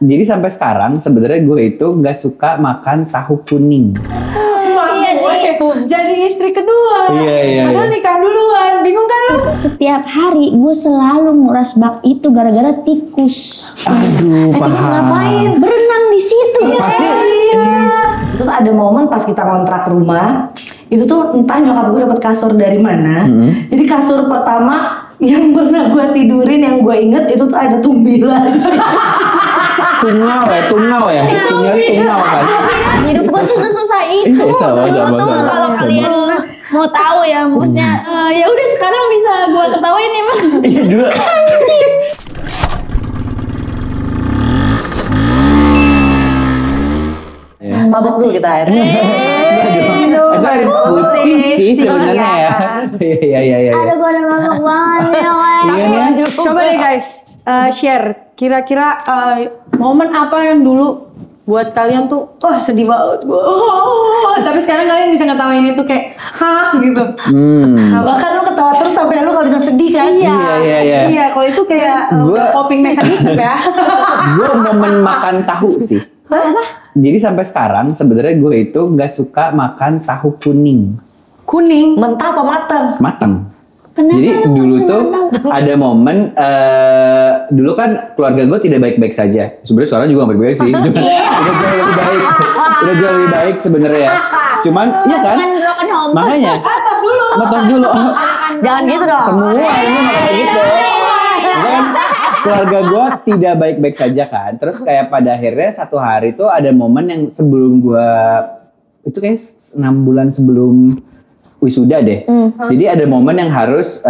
Jadi sampai sekarang sebenarnya gue itu nggak suka makan tahu kuning. Iya nih. Jadi istri kedua. Iya. Padahal nikah duluan. Bingung kan lu? Setiap hari gue selalu nguras bak itu gara-gara tikus. Aduh, Tikus paham. ngapain? Berenang di situ. Pasti. Terus ada momen pas kita ngontrak rumah, itu tuh entah nyokap gue dapat kasur dari mana. Jadi kasur pertama yang pernah gue tidurin yang gue inget itu tuh ada tumbilan. Tungau ya. Tungau kan. Hidup gue tuh susah itu. Sama. Kalau kalian mau tahu ya, maksudnya ya udah sekarang bisa gue ketawain emang. Iya dulu. Mabok dulu kita air. Itu air putih sih sebenarnya ya. Iya. Ada gue ada mabok banget. Tapi coba deh guys, share. Kira-kira momen apa yang dulu buat kalian tuh, sedih banget gue. Tapi sekarang kalian bisa ngetawain itu kayak, hah gitu. Bahkan lu ketawa terus sampai lu gak bisa sedih kan? Iya. Iya, kalau itu kayak udah coping mechanism ya. Gue momen makan tahu sih. Jadi sampai sekarang sebenarnya gue itu nggak suka makan tahu kuning. Kuning. Mentah apa matang? Matang. Kenapa Jadi lu dulu makan tuh matang? ada momen dulu kan keluarga gue tidak baik-baik saja. Sebenarnya suara juga nggak baik-baik sih. Udah jauh lebih baik sebenarnya ya. Cuman iya kan? Broken home. Makanya. Atas dulu. Jangan gitu dong. Semua ini nggak kayak gitu. Kan keluarga gue tidak baik-baik saja kan. Terus kayak pada akhirnya satu hari tuh ada momen yang sebelum gue itu kayak 6 bulan sebelum wisuda deh. Jadi ada momen yang harus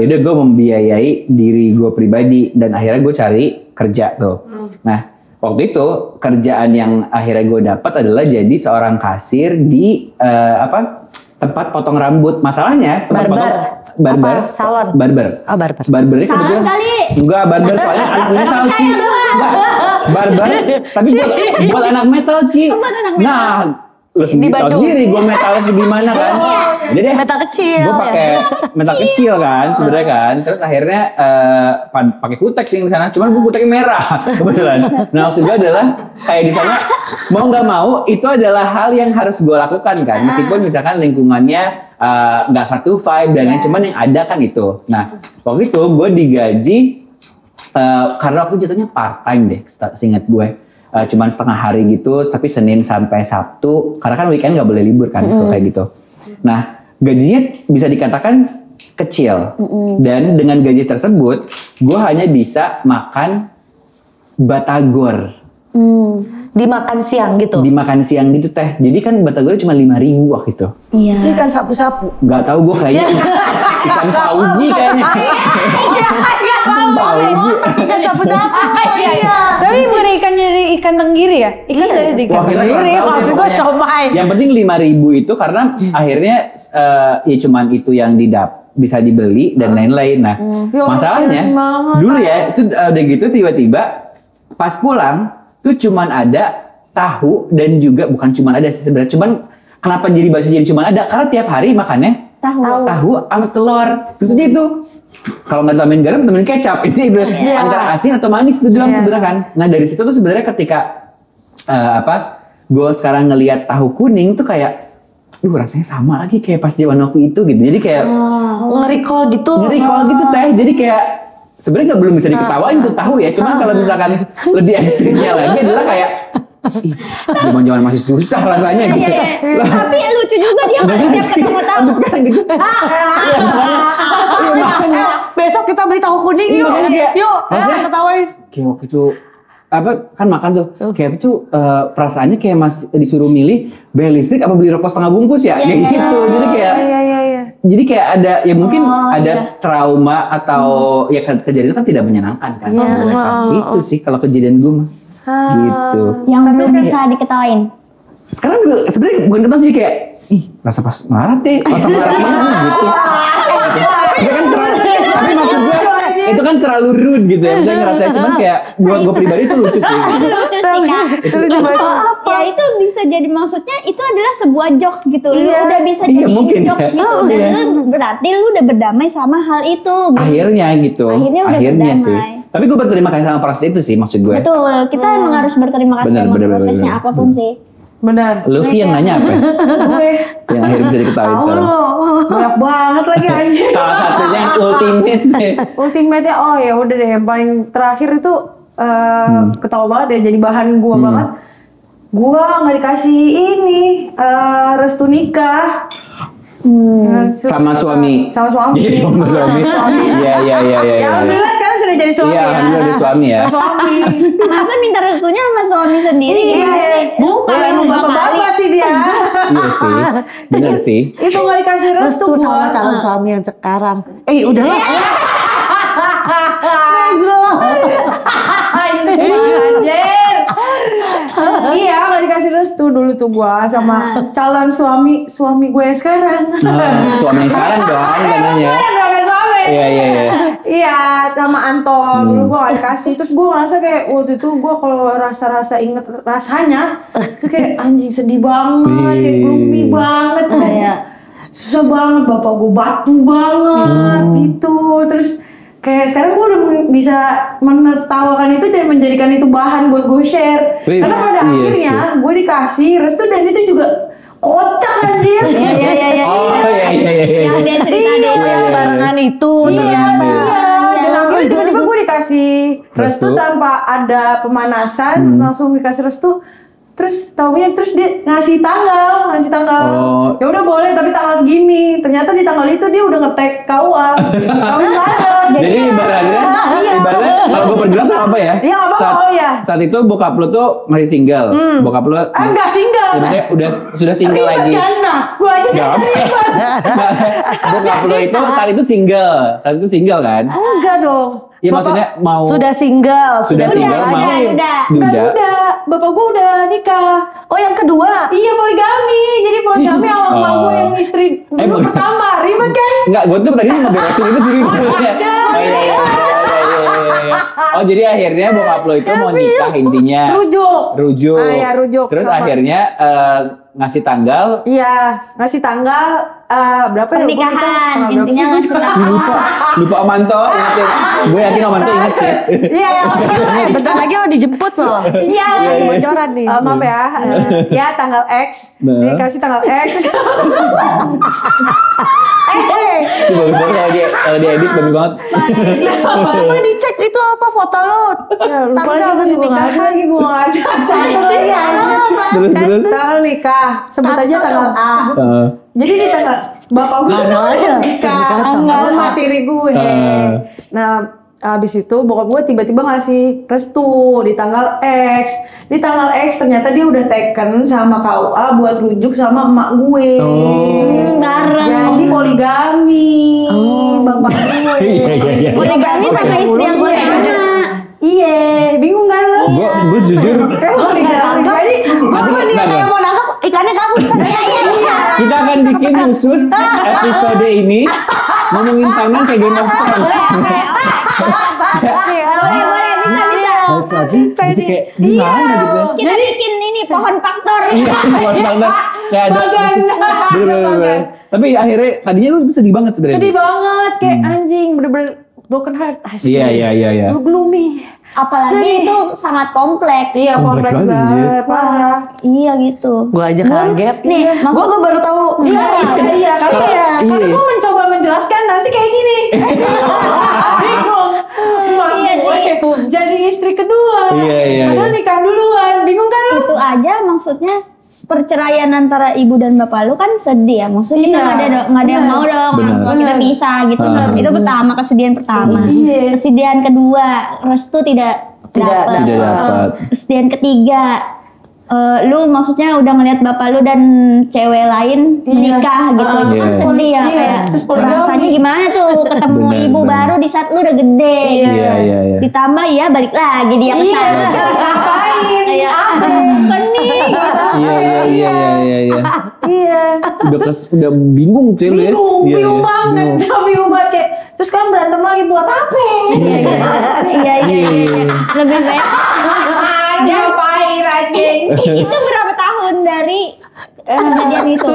yaudah gue membiayai diri gue pribadi dan akhirnya gue cari kerja tuh. Nah waktu itu kerjaan yang akhirnya gue dapat adalah jadi seorang kasir di tempat potong rambut. Masalahnya tempat Apa? Salon? Barber. Oh, barber. Barbernya Salah kebetulan kali. enggak barber soalnya anak metal Ci. Enggak. Barber tapi buat anak metal Ci. Buat anak metal. Nah, lu Di Bandung. sendiri gue metalnya segimana kan. Jadi deh. Metal kecil. Gue pakai metal kecil kan sebenarnya kan. Terus akhirnya pakai kutek sih di sana. Cuman gue kuteknya merah kebetulan. Nah, maksud gue adalah kayak di sana mau nggak mau itu adalah hal yang harus gue lakukan kan. Meskipun misalkan lingkungannya nggak satu vibe dan lain, cuman yang ada kan itu. Nah, waktu itu gue digaji karena waktu jatuhnya part time deh, seingat gue. Cuman setengah hari gitu, tapi Senin sampai Sabtu, karena kan weekend nggak boleh libur kan, kayak gitu. Nah, gajinya bisa dikatakan kecil, dan dengan gaji tersebut, gue hanya bisa makan batagor. Dimakan siang gitu. Dimakan siang gitu teh. Jadi kan batagor cuma 5.000 waktu itu. Iya. Itu ikan sapu-sapu. Gak tahu gue kayaknya ikan pauji kayaknya. Ikan pauji. Ikan sapu-sapu. Iya. Tapi bukan ikan dari ikan tenggiri ya? Ikan dari ikan Wah, kita tenggiri. nggak tahu Maksud sih gue pokoknya. somai. Yang penting 5.000 itu karena akhirnya ya cuman itu yang bisa dibeli dan lain-lain. Nah, Ya, masalahnya kasian banget. dulu ya itu udah gitu tiba-tiba pas pulang tuh cuman ada tahu dan juga bukan cuman ada sih sebenarnya. Cuman kenapa jadi cuman ada? Karena tiap hari makannya tahu sama telur. Terus aja itu. Kalau nggak tambahin garam, tambahin kecap. Itu antara asin atau manis itu doang sebenarnya kan. Nah dari situ tuh sebenarnya ketika gue sekarang ngelihat tahu kuning tuh kayak, rasanya sama lagi kayak pas zaman waktu itu gitu. Jadi kayak Nge-recall gitu. teh. Jadi kayak sebenarnya belum bisa diketawain tuh tahu ya. Cuman kalau misalkan lebih ekstrimnya lagi adalah kayak zaman-zaman masih susah rasanya gitu. Tapi lucu juga dia kalau tiap ketemu tahu. Sampai sekarang gitu. Iya makanya. Besok kita beli tahu kuning Iya, yuk. makanya kayak- Yuk, maksudnya- ketawain. Kayak waktu itu kan makan tuh kayak itu perasaannya kayak mas disuruh milih beli listrik apa beli rokok setengah bungkus ya kayak gitu. Jadi kayak jadi kayak ada ya mungkin ada trauma atau ya kejadian kan tidak menyenangkan kan sebenarnya kan. Itu sih kalau kejadian gue mah gitu. Yang belum bisa diketawain. Sekarang juga sebenarnya bukan ketawa sih kayak rasa pas marah rasa marah mana gitu. Itu kan tapi maksud gue itu kan terlalu rude gitu ya. Misalnya ngerasa cuman kayak buat gue pribadi itu lucu sih. Lucu sih Kak. Ya itu bisa jadi maksudnya itu adalah sebuah jokes gitu. Lu udah bisa Iya, jadi mungkin jokes ya. gitu. Dan lu berarti lu udah berdamai sama hal itu. Gitu. Akhirnya gitu. Akhirnya udah berdamai. sih. Tapi gue berterima kasih sama proses itu sih maksud gue. Betul, kita emang harus berterima kasih sama prosesnya apapun sih. Benar. Luffy yang nanya apa? Gue Yang akhirnya bisa diketahui Tahu sekarang. lo. banyak banget lagi anjir. Salah satunya yang ultimate. Ultimate-nya oh ya udah deh yang paling terakhir itu ketawa banget ya jadi bahan gua banget. Gua nggak dikasih ini restu nikah. Sama suami. Sama suami. Iya, sama suami. Iya. Ya alhamdulillah sekarang sudah jadi suami Iya, ya. alhamdulillah udah suami ya. Suami. Masa minta restunya sama suami sendiri? Gimana sih? Bukan bapak-bapak sih dia. Iya sih. Benar sih. Itu nggak dikasih restu Restu sama gua. calon suami yang sekarang. Udahlah. Ini cuma anjir. Iya nggak dikasih restu dulu tuh gua sama calon suami gue yang sekarang. Suami yang sekarang dong katanya. Berapa suami? Iya. Iya sama Anto dulu gue gak dikasih. Terus gue ngerasa kayak waktu itu gue kalau rasa inget rasanya itu kayak anjing sedih banget, kayak gloomy banget, kayak susah banget, bapak gue batu banget gitu. Terus kayak sekarang gue udah bisa menertawakan itu dan menjadikan itu bahan buat gue share. Karena pada akhirnya gue dikasih restu dan itu juga kocak anjir. Iya. Oh iya. Yang dia cerita deh. Yang barengan itu ternyata. Iya. Dan akhirnya tiba-tiba gue dikasih restu tanpa ada pemanasan, langsung dikasih restu. Terus taunya dia ngasih tanggal. Oh. Ya udah boleh tapi tanggal segini. Ternyata di tanggal itu dia udah nge-tag KUA. Kau nggak ada. Jadi ibaratnya kalau gue perjelas apa ya? Iya, apa? Oh, iya. Saat itu bokap lu tuh masih single. Bokap lu Enggak single. maksudnya sudah single lagi. Gue aja Gak apa. Bokap lu itu saat itu single kan? Enggak dong. Iya maksudnya mau Sudah single. sudah single mau udah. Udah. Bapak gue udah nikah. Oh yang kedua. Iya poligami. Jadi poligami sama emak gue yang istri dulu pertama. Ribet kan? Enggak, gue tuh tadi ngeberesin itu sih sebenarnya. Oh iya. Oh jadi akhirnya bokap lo itu mau nikah intinya. Rujuk. Ah ya rujuk. Terus sama. akhirnya ngasih tanggal. Iya ngasih tanggal berapa ya? Pernikahan, intinya ngasih tanggal. Lupa Omanto, ingetin. Gue yakin Omanto inget sih. Iya. Bentar lagi mau dijemput loh. Iya. Bocoran nih. Maaf ya. Ya tanggal X. Nah. Dikasih tanggal X. Itu bagus banget kalau dia edit bagus banget. Coba dicek itu apa foto lo. Lupa Tanggal lagi gue nggak ada lagi gue nggak ada. Terus. Tanggal nikah. Sebut aja tanggal A. Jadi di tanggal bapak gue tuh nikah sama tiri gue. Nah abis itu bokap gue tiba-tiba ngasih restu di tanggal X. Di tanggal X ternyata dia udah taken sama KUA buat rujuk sama emak gue. Jadi poligami. Bapak gue. Iya. Poligami sama istri yang sama. Iya, bingung kan lo? Gue jujur. Poligami. Jadi Gue nih kayak mau nangkep ikannya kabur. Kita akan bikin khusus episode ini ngomongin timeline kayak Game of Thrones. Boleh, bisa. Jadi kayak gimana gitu. Kita bikin ini pohon faktor. Iya, kayak ada. Bener. Tapi akhirnya tadinya lu sedih banget sebenarnya. sedih banget kayak anjing bener-bener broken heart. Asik. Iya. Lu gloomy. Apalagi itu sangat kompleks. Iya, Kompleks kompleks banget, banget. Parah. Iya gitu. Gue aja kaget. Nih, Gue baru tahu sekarang. Iya, karena Iya. gue mencoba menjelaskan nanti kayak gini. Bingung. Iya, Gue jadi istri kedua. Iya. Padahal nikah duluan. Bingung kan lu? Itu aja maksudnya perceraian antara ibu dan bapak lu kan sedih ya. Maksudnya kita nggak ada yang mau dong orang tua kita pisah gitu. Itu pertama, kesedihan pertama. Kesedihan kedua, restu tidak dapat. Kesedihan ketiga, lu maksudnya udah ngeliat bapak lu dan cewek lain menikah gitu. Itu kan sedih ya kayak rasanya gimana tuh ketemu ibu baru di saat lu udah gede. Iya. Ditambah ya balik lagi dia ke sana. Ngapain? Kayak pening. Iya. Iya. Udah bingung tuh ya. Bingung banget. Bingung banget kayak terus kan berantem lagi buat apa? Iya. Lebih baik. Ngapain anjing? Itu berapa tahun dari dari kejadian itu.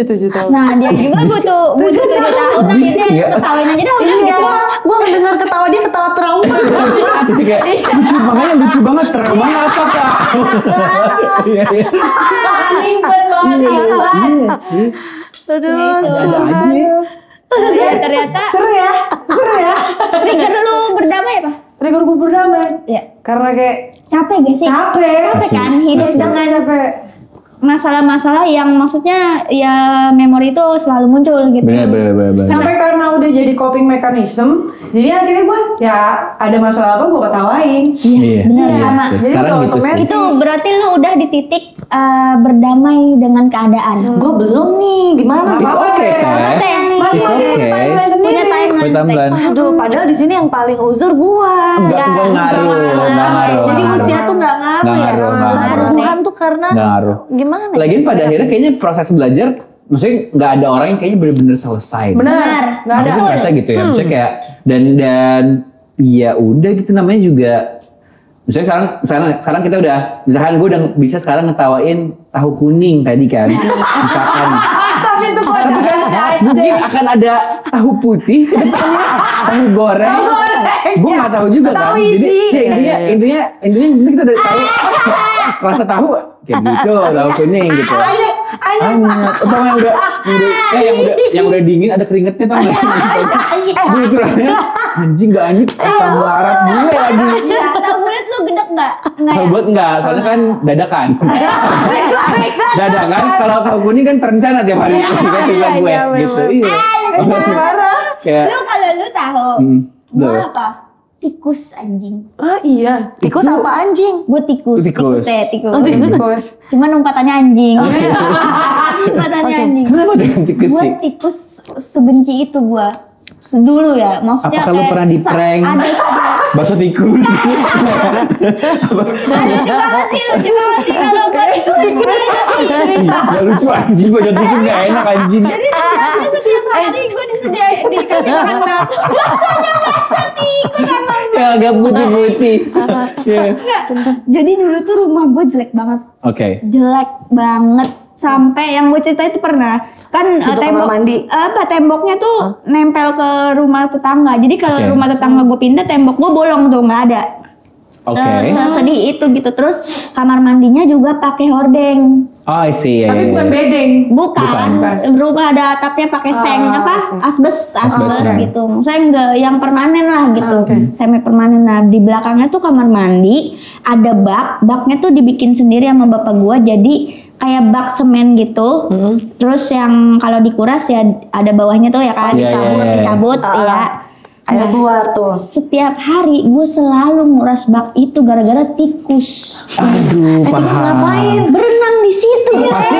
7 tahun. Nah dia juga butuh 7 tahun akhirnya Iya. ketawain aja dah udah Iya, gitu. gue ngedengar ketawa dia ketawa trauma. Jadi kayak lucu, makanya lucu banget, traumanya apa kak? Iya, iya. Ribet banget. Iya sih. Aduh. Gitu. Ada aja ya. Ternyata Seru ya? trigger lu berdamai apa? Trigger gue berdamai. Ya. Karena kayak Capek gak sih? capek. Capek kan hidup Asli. dengan Capek. masalah-masalah yang maksudnya ya memori itu selalu muncul gitu. Bener. Sampai karena udah jadi coping mechanism, jadi akhirnya gue ya ada masalah apa gue ketawain. Iya. bener, Iya sama. sih. Jadi Sekarang udah gitu sih. otomatis. Itu berarti lu udah di titik berdamai dengan keadaan. Gue belum nih, gimana? Nggak It's apa-apa, okay, Teh. Teh. Teh yang It's Masing-masing okay. punya timeline sendiri. punya timeline. Timeline. Aduh, padahal di sini yang paling uzur gua. Enggak ngaruh. Jadi usia tuh nggak ngaruh ya. Nggak ngaruh. Kesembuhan tuh karena Nggak ngaruh. gimana? ya? Lagian pada akhirnya kayaknya proses belajar, maksudnya nggak ada orang yang kayaknya bener-bener selesai. Benar. Nggak ada. Aku ngerasa gitu ya, maksudnya kayak dan ya udah gitu namanya juga. Misalnya sekarang kita udah, misalkan gue udah bisa sekarang ngetawain tahu kuning tadi kan, misalkan. Tapi itu kocak. Mungkin akan ada tahu putih ke depannya, tahu goreng. Gue nggak tahu juga Tahu kan. isi. Jadi ya, intinya kita udah tahu rasa tahu kayak gitu, tahu kuning gitu. Hangat. Atau yang udah dingin ada keringetnya tau nggak? Gue itu rasanya anjing nggak anjing asam larat gue lagi. Iya, tahu bulat lu gedek nggak? Nggak Tahu ya? buat enggak, soalnya kan dadakan. Dadakan kalau tahu kuning kan terencana tiap hari itu kan cerita gue gitu. Iya. Kayak Lu kalau lu tahu, gua betul. apa? Tikus anjing. Ah iya. Tikus apa anjing? Gue tikus. Tikus. Tikus. Tikus. Cuman umpatannya anjing. Umpatannya anjing. Kenapa dengan tikus Gue sih? tikus sebenci itu gue. Dulu ya, maksudnya Apakah lu pernah di prank? Ada Bakso tikus. lucu banget sih kalau gue Gak lucu anjing, bakso tikus gak enak anjing. Jadi ternyata setiap hari gue dikasih makan bakso. Baksonya bakso tikus sama Ya agak putih-putih. Iya. Jadi dulu tuh rumah gue jelek banget. Oke. Jelek banget. Sampai yang gue cerita itu pernah kan Itu kamar mandi? temboknya tuh nempel ke rumah tetangga. Jadi kalau Oke. rumah tetangga gue pindah, tembok gue bolong tuh nggak ada. Oke. Sedih itu gitu. Terus kamar mandinya juga pakai hordeng. Oh, I see. Tapi bukan bedeng. Bukan. Rumah ada atapnya pakai seng asbes Asbes. gitu. Maksudnya enggak yang permanen lah gitu. Semi permanen. Nah, di belakangnya tuh kamar mandi, ada bak. Baknya tuh dibikin sendiri sama bapak gua. Jadi kayak bak semen gitu. Terus yang kalau dikuras ya ada bawahnya tuh ya kan Iya, iya, iya. dicabut ya. Air keluar tuh. Setiap hari gue selalu nguras bak itu gara-gara tikus. Aduh, Tikus paham. ngapain? Berenang di situ. Pasti.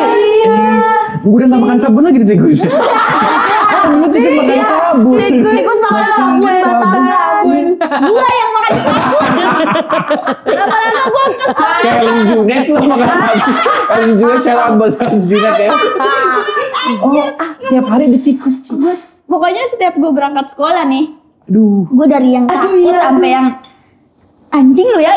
Gue udah gak makan sabun lagi tuh tikus. Dulu tikus makan sabun. Tikus makan sabun batangan. Gue yang makan sabun. Lama-lama gue kesel. Kayak Ellen Junet lo makan sabun. Ellen Junet shout out buat Ellen Junet ya. Oh, tiap hari ada tikus sih. Pokoknya setiap gue berangkat sekolah nih, Aduh. gue dari yang takut sampai yang anjing lu ya.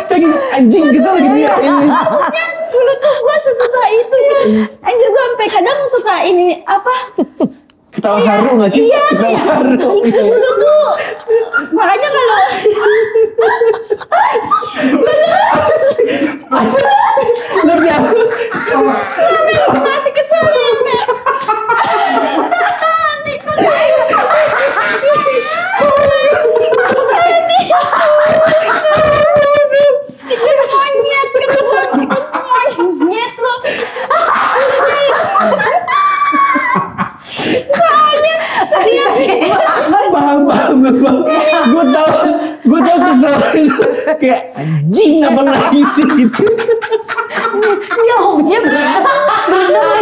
Saking anjing kesel gitu ya. Maksudnya dulu tuh gue sesusah itu ya. Anjir gue sampai kadang suka ini apa? Ketawa haru gak sih? Iya, Ketawa kayak haru. anjing dulu tuh. Makanya kalau Lebih aku. masih kesel nih. Tikus monyet, ketemu tikus monyet lo. Paham. Gue tau kesel itu. Kayak anjing apa lagi sih itu. Jauhnya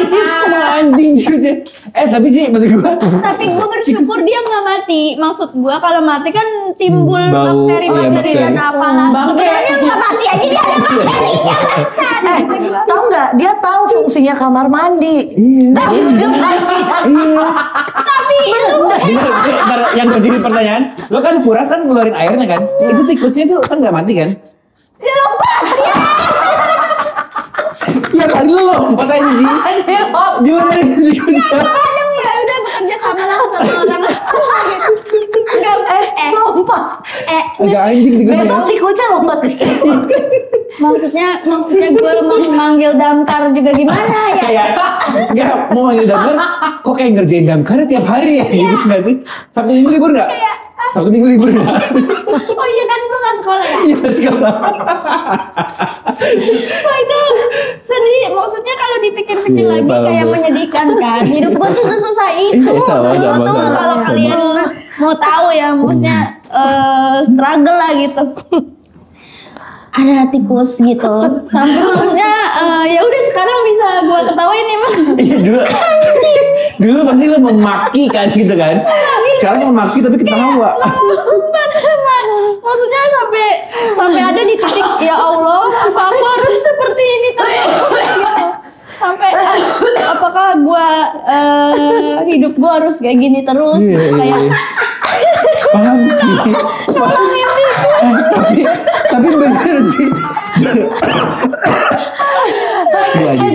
Sama anjing gitu. Tapi sih maksud gue. Tapi gue bersyukur dia nggak mati. Maksud gue kalau mati kan timbul Bau, bakteri-bakteri iya, dan bakteri. apalah. Sebenarnya nggak mati aja dia ada bakterinya bangsat. tahu nggak? Dia tahu fungsinya kamar mandi. Tapi dia mandi. Tapi lu Bentar, yang gue jadi pertanyaan, lo kan kuras kan ngeluarin airnya kan? Itu tikusnya tuh kan nggak mati kan? Ya lompat. Ya kali lu lompat anjing. Gimana ini? Kadang ya udah bekerja sama langsung sama orang. Lompat. Agak anjing tikusnya. Besok tikusnya lompat ke Maksudnya gue manggil damkar juga gimana ya? Kayak nggak mau manggil damkar, kok kayak ngerjain damkar tiap hari ya, gitu nggak sih? Sabtu minggu libur nggak? Sabtu minggu libur nggak? Oh iya kan gue nggak sekolah ya? Iya sekolah. Wah itu sedih. Maksudnya kalau dipikir-pikir Iya, lagi paham, kayak Bu. menyedihkan kan. Hidup gue tuh sesusah itu. Iya, sama, Dulu sama, tuh sama. kalau kalian mau tahu ya, maksudnya struggle lah gitu. Ada tikus gitu. Sampai maksudnya ya udah sekarang bisa gue ketawain emang. Iya dulu pasti lo memaki kan gitu kan. Sekarang memaki tapi ketawa. Maksudnya sampai ada di titik ya Allah, apa aku harus seperti ini terus gitu. Sampai apakah gue hidup gue harus kayak gini terus kayak Paham sih. Tapi bener sih.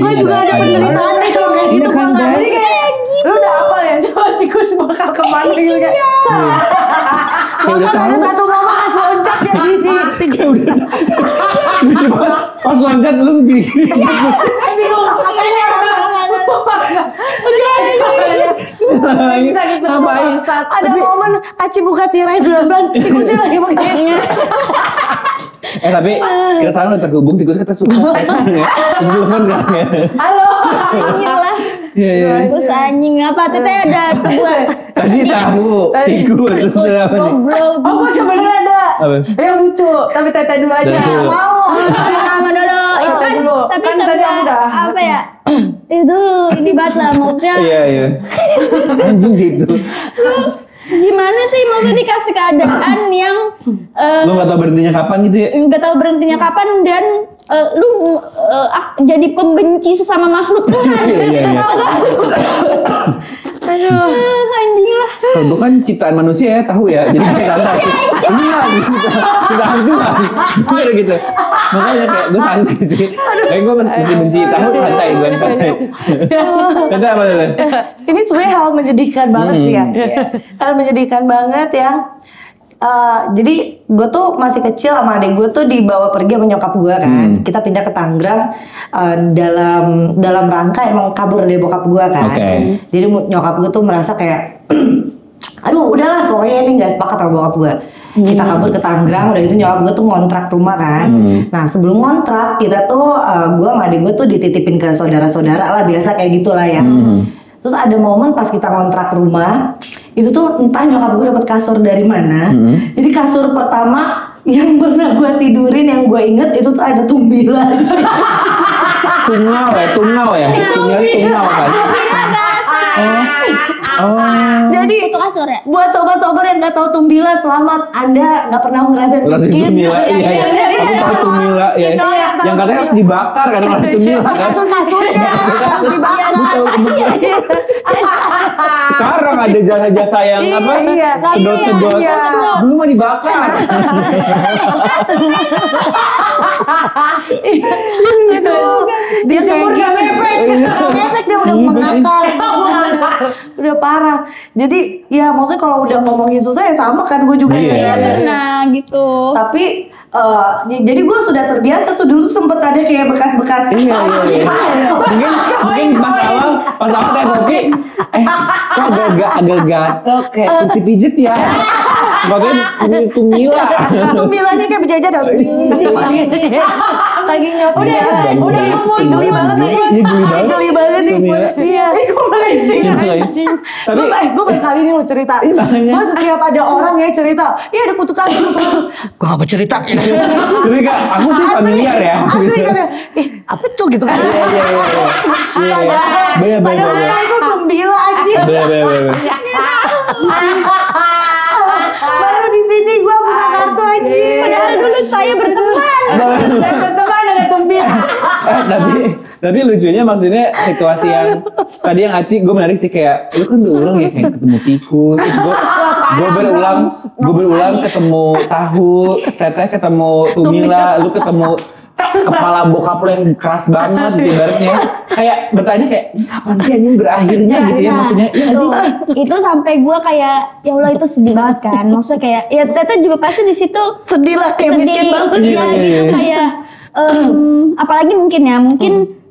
gue juga ada penderitaan nih kalau kayak gitu. Iya kan, Bang. Dan? Jadi kayak Lu udah apa ya? Coba tikus bakal kemana gitu kayak. Kayak udah bahkan ada tahu. satu mama pas loncat dia gini. Kayak udah tahu. Lucu banget. Pas loncat lu gini-gini. Ngapain? Ada momen Aci buka tirai belan-belan tikusnya lagi pakai. Tapi kita sekarang udah terhubung, tikus kita sukses sekarang ya. Terus telepon sekarang ya. halo anjing lah. Iya. Terus anjing apa? Teteh ada sebuah Tadi tahu, tikus. Terus ada apa nih? goblok. Oh, gue sebenarnya ada. Apa? Yang lucu, tapi tete dulu aja. Tete dulu. Sama dulu. Itu kan dulu. tapi Kan tadi sebuah aku udah. apa ya? Itu ini banget lah maksudnya. Iya. Anjing gitu. Gimana sih maksudnya dikasih keadaan yang Lu gak tau berhentinya kapan gitu ya? nggak tahu berhentinya kapan dan lu jadi pembenci sesama makhluk Tuhan. Iya. Aduh, anjing lah. Kalau gue kan ciptaan manusia ya, tahu ya. Jadi kayak santai. Ini lah, ciptaan Tuhan. Bener gitu. Makanya kayak gue santai sih. Kayak gue masih benci tahu, santai gue santai. Tante apa tante? Ini sebenarnya hal menyedihkan banget sih ya. Hal menyedihkan banget yang jadi gue tuh masih kecil sama adik gue tuh dibawa pergi sama nyokap gue kan. Kita pindah ke Tangerang dalam rangka emang kabur dari bokap gue kan. Oke. Jadi nyokap gue tuh merasa kayak aduh udahlah pokoknya ini gak sepakat sama bokap gue. Kita kabur ke Tangerang, udah itu nyokap gue tuh ngontrak rumah kan. Nah sebelum ngontrak kita tuh gue sama adik gue tuh dititipin ke saudara-saudara lah, biasa kayak gitulah ya. Terus ada momen pas kita ngontrak rumah, itu tuh entah nyokap gue dapet kasur dari mana. Jadi kasur pertama yang pernah gue tidurin yang gue inget itu tuh ada tumbilan. Tungau ya? Tungau kan? Jadi Itu kasur ya? buat sobat-sobat yang nggak tahu tumbila, selamat, Anda nggak pernah ngerasain Rasain miskin. tumila, iya. Aku tahu tumila ya. Yang katanya harus dibakar kan orang tumila kan? Kasur-kasurnya harus dibakar. Sekarang ada jasa-jasa yang apa? Iya. Sedot-sedot. Iya. Dulu mah dibakar. Dia Jemur gak ngefek. ngefek dia udah mengakar. Udah parah. Jadi ya maksudnya kalau udah ngomongin susah ya sama kan gue juga Iya. kayak Nah gitu. tapi jadi gue sudah terbiasa tuh, dulu sempet ada kayak bekas-bekas Iya. Mungkin pas awal teh kopi, kok agak gatel kayak kursi pijet ya. Sebagai tumila. tumbilanya kayak berjajar dong. Lagi nyopot. Udah ngomong geli banget ya. Iya geli banget. Geli banget nih. Tumila. Iya. Gue melenceng. Iya. Tapi Gue baru kali ini lo cerita. Iya, makanya. Gue setiap ada orang ya cerita, iya ada kutukan. Gue gak mau cerita. tapi kak, aku tuh familiar ya. Asli katanya, apa tuh gitu kan? Iya. Bener. Padahal itu tumbila aja. Bener. Baru di sini gue buka kartu aja. Padahal dulu saya berteman. Saya berteman dengan tumbila. Tapi lucunya maksudnya situasi yang tadi yang Aci gue menarik sih, kayak lu kan udah ulang ya kayak ketemu tikus, terus gue Gue berulang ketemu tahu, teteh ketemu tumila, lu ketemu kepala bokap lo yang keras banget ibaratnya. Kayak bertanya kayak kapan sih anjing berakhirnya gitu ya maksudnya. Itu sampai gue kayak ya Allah itu sedih banget kan. Maksudnya kayak ya teteh juga pasti di situ Sedih lah kayak miskin banget. Iya gitu kayak apalagi mungkin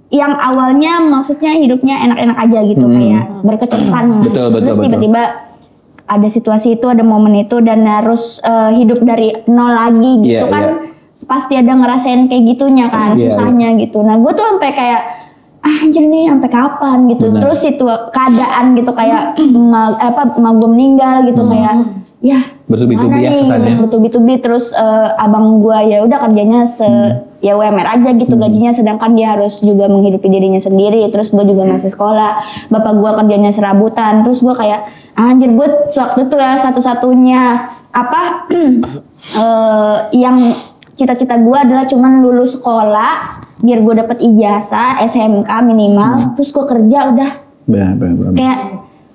yang awalnya maksudnya hidupnya enak-enak aja gitu kayak berkecukupan. Terus tiba-tiba ada situasi itu, ada momen itu dan harus hidup dari nol lagi gitu kan. Pasti ada ngerasain kayak gitunya kan, susahnya gitu. Nah gue tuh sampai kayak anjir nih sampai kapan gitu. Terus itu keadaan gitu kayak emak gue meninggal gitu kayak ya bertubi-tubi ya kesannya. Bertubi-tubi terus abang gue ya udah kerjanya ya UMR aja gitu gajinya, sedangkan dia harus juga menghidupi dirinya sendiri. Terus gue juga masih sekolah, bapak gue kerjanya serabutan. Terus gue kayak anjir gue waktu itu ya satu-satunya yang cita-cita gue adalah cuman lulus sekolah biar gue dapet ijazah SMK minimal. Terus gue kerja udah kayak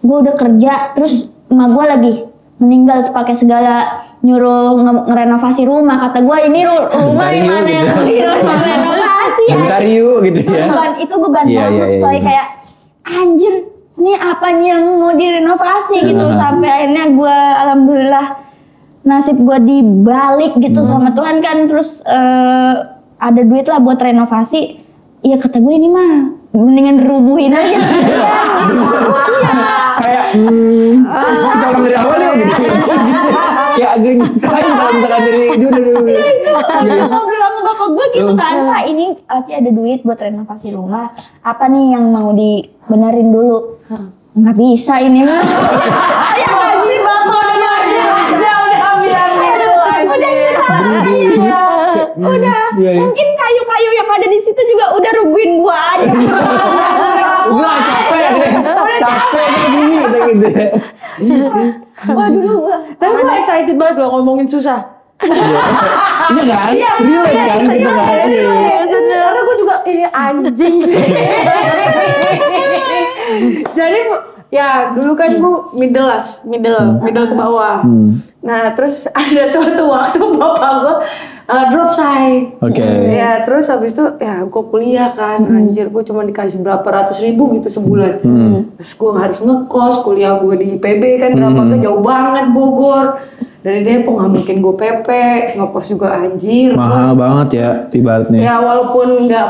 gue udah kerja. Terus emak gue lagi meninggal pakai segala nyuruh ngerenovasi rumah. Kata gue ini rumah gimana yang renovasi ya. Bentar yuk gitu ya. Itu beban banget. Soalnya kayak anjir ini apanya yang mau direnovasi gitu. Sampai akhirnya gue alhamdulillah nasib gue dibalik gitu sama Tuhan kan. Terus ada duit lah buat renovasi. Ya kata gue ini mah mendingan dirubuhin aja. Kayak kita ulang dari awal yuk gitu. Kayak agak nyusahin kalau misalkan dari dulu. Ngobrol sama bapak gue gitu kan, Pak ini Aci ada duit buat renovasi rumah. Apa nih yang mau dibenerin dulu? Nggak bisa ini mah. Ya nggak sih bapak udah mungkin kayu-kayu yang ada di situ juga udah rubuhin gua aja. Udah capek begini gitu. Waduh, tapi gue excited banget loh ngomongin susah. Iya kan? Relate kan gitu kan. Karena gue juga ini anjing sih. Jadi ya dulu kan gue middle ke bawah. Nah terus ada suatu waktu bapak gue drop say. Ya terus habis itu ya gue kuliah kan, anjir gue cuma dikasih berapa ratus ribu gitu sebulan. Terus gue harus ngekos, kuliah gue di PB kan Dramaga jauh banget Bogor. Dari Depok nggak mungkin gue PP, ngekos juga anjir. Mahal banget ya ibaratnya. Ya walaupun nggak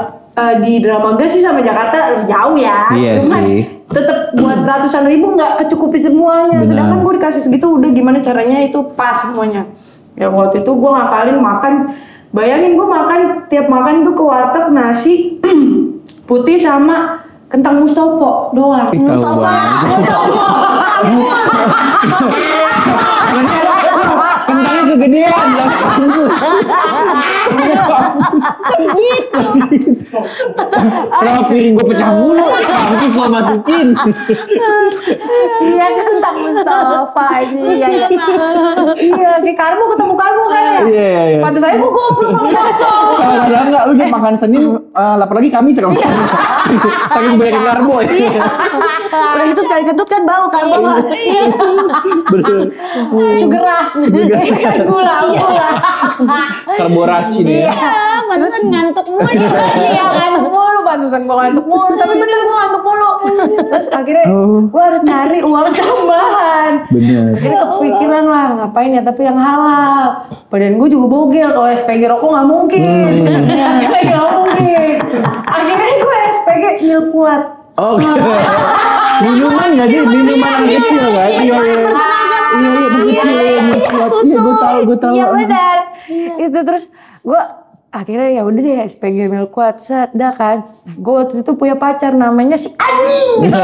di Dramaga sih sama Jakarta lebih jauh ya. Iya cuman tetap buat ratusan ribu nggak kecukupi semuanya. Sedangkan gue dikasih segitu udah gimana caranya itu pas semuanya. Ya waktu itu gue ngapalin makan, bayangin gue makan tiap makan tuh ke warteg nasi putih sama kentang Mustopo doang. Kentangnya kegedean lah kampus. Segitu. Kenapa piring gue pecah mulu? Kampus lo masukin. Iya kentang Mustafa ini ya. Iya kayak karbo ketemu karbo kan ya. Iya. Pantes saya gue goblok sama kosong. Padahal enggak, lu udah makan Senin, apalagi Kamis kan. Saking banyak karbo ya. Udah gitu sekali kentut kan bau kan bau. Betul. Sugar rush. Gula. Karborasi deh. Pantesan ngantuk mulu. Iya ngantuk mulu, pantesan gue ngantuk mulu. Tapi bener gue ngantuk mulu. Terus akhirnya gue harus nyari uang tambahan. Bener. Jadi kepikiran lah ngapain ya, tapi yang halal. Badan gue juga bogel, kalau SPG rokok nggak mungkin. Nggak mungkin. Akhirnya gue SPG Milkuat. Oke. Minuman nggak sih? Minuman yang kecil kan? Iya. Susu. Gue tahu. Iya benar. Itu terus gue akhirnya ya udah deh SPG Milkuat set dah kan. Gue waktu itu punya pacar namanya si anjing.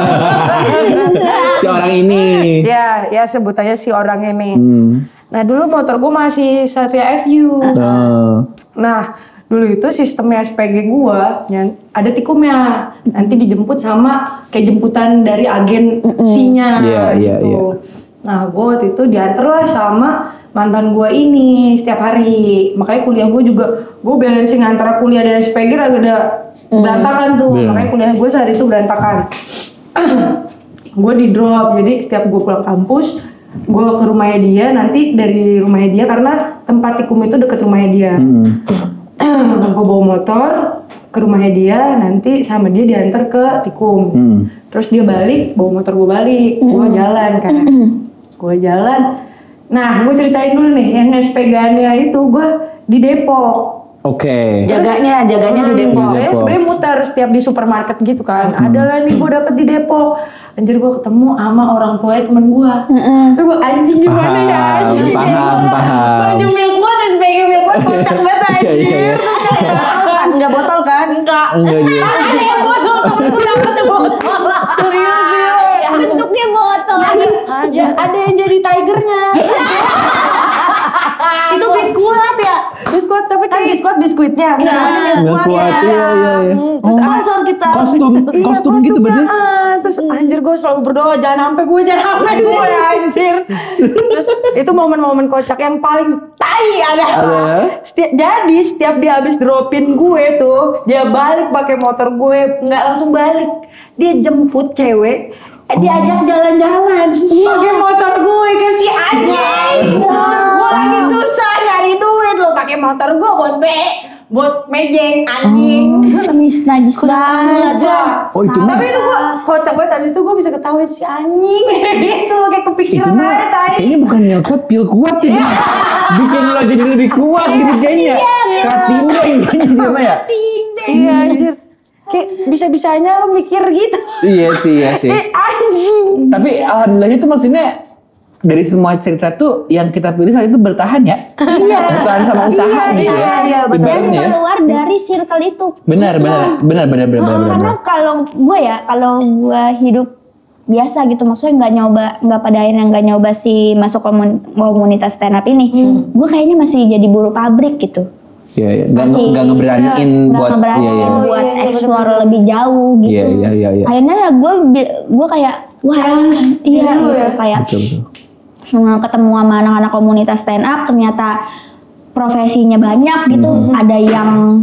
Si orang ini. Ya sebutannya si orang ini. Nah dulu motor gue masih Satria FU. Nah dulu itu sistemnya SPG gue yang ada tikumnya. Nanti dijemput sama kayak jemputan dari agen C-nya gitu. Nah gue waktu itu diantar lah sama mantan gue ini setiap hari. Makanya kuliah gue juga, gue balancing antara kuliah dan SPG agak berantakan tuh. Makanya kuliah gue saat itu berantakan. Gue di drop, jadi setiap gue pulang kampus gue ke rumahnya dia, nanti dari rumahnya dia karena tempat tikung itu deket rumahnya dia. Gue bawa motor ke rumahnya dia, nanti sama dia diantar ke tikung. Terus dia balik, bawa motor gue balik, gue jalan kan. Gue jalan. Nah, gue ceritain dulu nih, yang SPG-nya itu gue di Depok. Oke. Jaganya di Depok. Ya sebenarnya muter setiap di supermarket gitu kan. Ada lah nih gue dapet di Depok. Anjir gue ketemu sama orang tuanya temen gue. Terus gue anjing gimana ya anjing. Paham. Baju milk mode, SPG milk mode kocak banget anjir. Enggak botol kan? Enggak. Ada yang botol, temen gue dapet botol. Serius dia. Bentuknya botol. Ya, ada yang jadi tigernya. Itu biskuit ya? Biskuit tapi Kan biskuitnya. Milk kuat, iya. Terus sponsor kita. Kostum gitu berarti. Terus anjir gue selalu berdoa jangan sampai gue anjir. Terus itu momen-momen kocak yang paling tai adalah setiap dia habis dropin gue tuh, dia balik pakai motor gue, nggak langsung balik. Dia jemput cewek, diajak jalan-jalan pakai motor gue kan si anjing. Gue lagi susah nyari duit, lo pakai motor gue buat mejeng anjing. Najis banget. Oh, itu mah. Tapi itu gue kocak banget, habis itu gue bisa ketawain si anjing. Gitu loh, kayak Itu kepikiran mah aja tai. kayaknya bukan milk kuat, pil kuat ya. Bikin lo jadi lebih kuat gitu kayaknya. Katindo intinya dia mah ya. Iya anjir. Kayak bisa-bisanya lo mikir gitu. Iya sih. Anjing. Tapi alhamdulillah itu maksudnya dari semua cerita tuh yang kita pilih saat itu bertahan ya. Bertahan sama usaha gitu ya. Iya, Dan Ibaratnya. keluar dari circle itu. Benar. Karena kalau gue hidup biasa gitu, maksudnya nggak pada akhirnya nggak nyoba si masuk komunitas stand up ini, gue kayaknya masih jadi buruh pabrik gitu. Iya. Nggak ngeberaniin buat. buat explore lebih jauh gitu. Iya. Akhirnya ya gue kayak wah Challenge iya diri lu gitu, ya. kayak Betul. ketemu sama anak-anak komunitas stand up, ternyata profesinya banyak gitu. Ada yang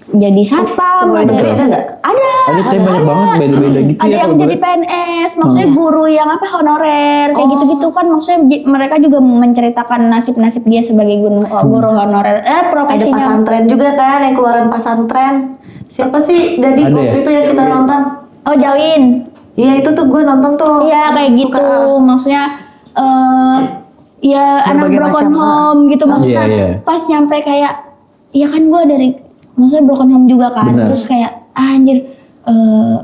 jadi satpam, Pegawai negeri ada nggak? Ada Tapi banyak banget beda-beda gitu ada ya. yang kalau jadi gue. PNS, maksudnya guru yang honorer kayak gitu-gitu kan, maksudnya mereka juga menceritakan nasib-nasib dia sebagai guru honorer. Ada Profesinya pasantren juga kan, yang keluaran pasantren. Siapa sih? Jadi Ada waktu ya? itu yang kita nonton. oh Jawin. Iya itu tuh gue nonton tuh. Iya kayak gitu, maksudnya ya anak Berbagai broken macam, home gitu, maksudnya Iya. pas nyampe kayak, ya kan gue dari, maksudnya broken home juga kan, Benar. terus kayak anjir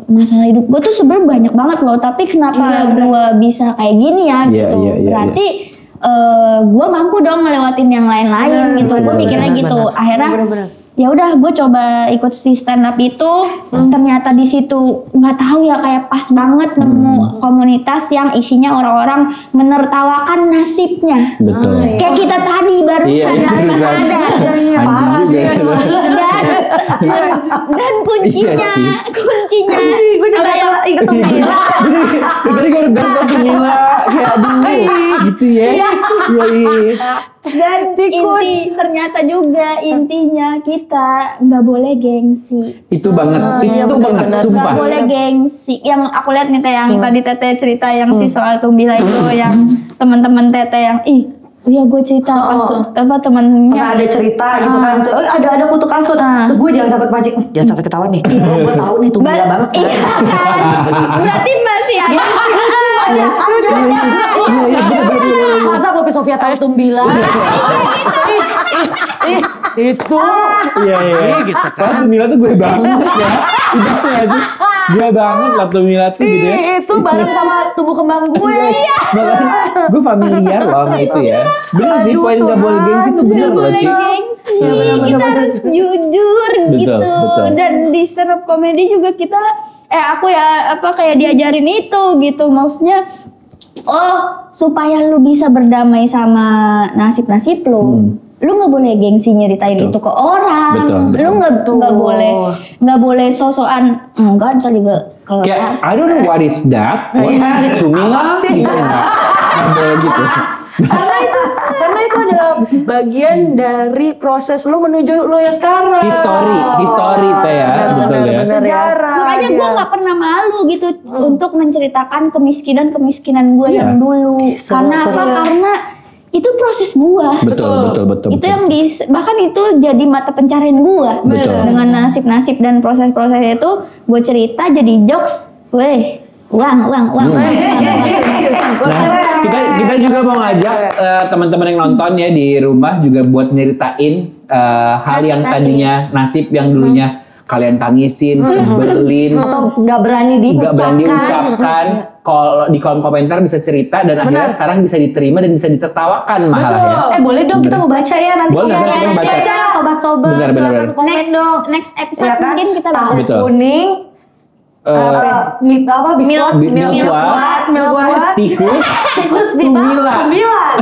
masalah hidup gue tuh sebenarnya banyak banget loh, tapi kenapa gue bisa kayak gini ya gitu, Iya. berarti gue mampu dong ngelewatin yang lain-lain gitu, gue mikirnya gitu, akhirnya ya udah gue coba ikut si stand up itu, ternyata di situ nggak tahu ya kayak pas banget nemu komunitas yang isinya orang-orang menertawakan nasibnya. Betul. Kayak kita tadi baru Iya, sadar sadar. Parah sih. Dan kuncinya Iya Gue juga inget tuh Mila. Tadi gue udah bilang tuh Mila kayak aduh gitu ya. Iya. dan ternyata juga intinya kita nggak boleh gengsi. Itu banget, itu banget, sumpah. Nggak boleh gengsi. Yang aku lihat nih Teh, yang tadi Teteh cerita yang si soal Tumbila itu, yang teman-teman Teteh yang iya gue cerita pas temennya Pernah ada cerita gitu kan. Ada kutu kasur. So, gue jangan sampai kepancing. Jangan sampai ketahuan nih. Gue tahu nih tuh Mila banget. Iya kan. Berarti masih ada Masa Poppy Sofia tahu Tumbila? Itu. Iya. Gitu kan. Mila tuh gue banget ya. Itu nggak sih? Gue banget lah Mila tuh gitu ya. Itu bareng sama tumbuh kembang gue. Iya. Makanya gue familiar loh sama itu ya. Bener sih, poin nggak boleh gengsi itu bener loh Ci. gengsi, Iya, kita harus jujur gitu. betul. Dan di stand up comedy juga kita, aku ya kayak diajarin itu gitu, maksudnya supaya lu bisa berdamai sama nasib-nasib lu. Lu nggak boleh gengsi nyeritain itu ke orang. Betul. Lu nggak boleh sosokan enggak, ntar juga kelar. Kayak I don't know what is that. Cumi lah gitu enggak boleh gitu. Karena itu adalah bagian dari proses lu menuju lu yang sekarang. History teh ya, betul ya. Sejarah. Makanya gue nggak pernah malu gitu untuk menceritakan kemiskinan gue yang dulu. Karena apa? Karena itu proses gue. Betul. Itu yang bahkan itu jadi mata pencarian gue. Dengan nasib-nasib dan proses-proses itu gue cerita jadi jokes. Weh, uang. Nah, kita juga mau ngajak teman-teman yang nonton ya di rumah juga buat nyeritain hal yang tadinya nasib yang dulunya kalian tangisin, sebelin, Atau nggak berani diucapkan. Kalau di kolom komentar bisa cerita dan akhirnya sekarang bisa diterima dan bisa ditertawakan malah ya. Boleh dong kita mau baca ya nanti. Boleh, ya. kita baca. Sobat-sobat. Benar. Silakan komen dong. Next episode Ya kan? mungkin kita baca. Tahu Betul. kuning. Milk kuat, milk kuat, tikus, tikus di tumilan. tumilan.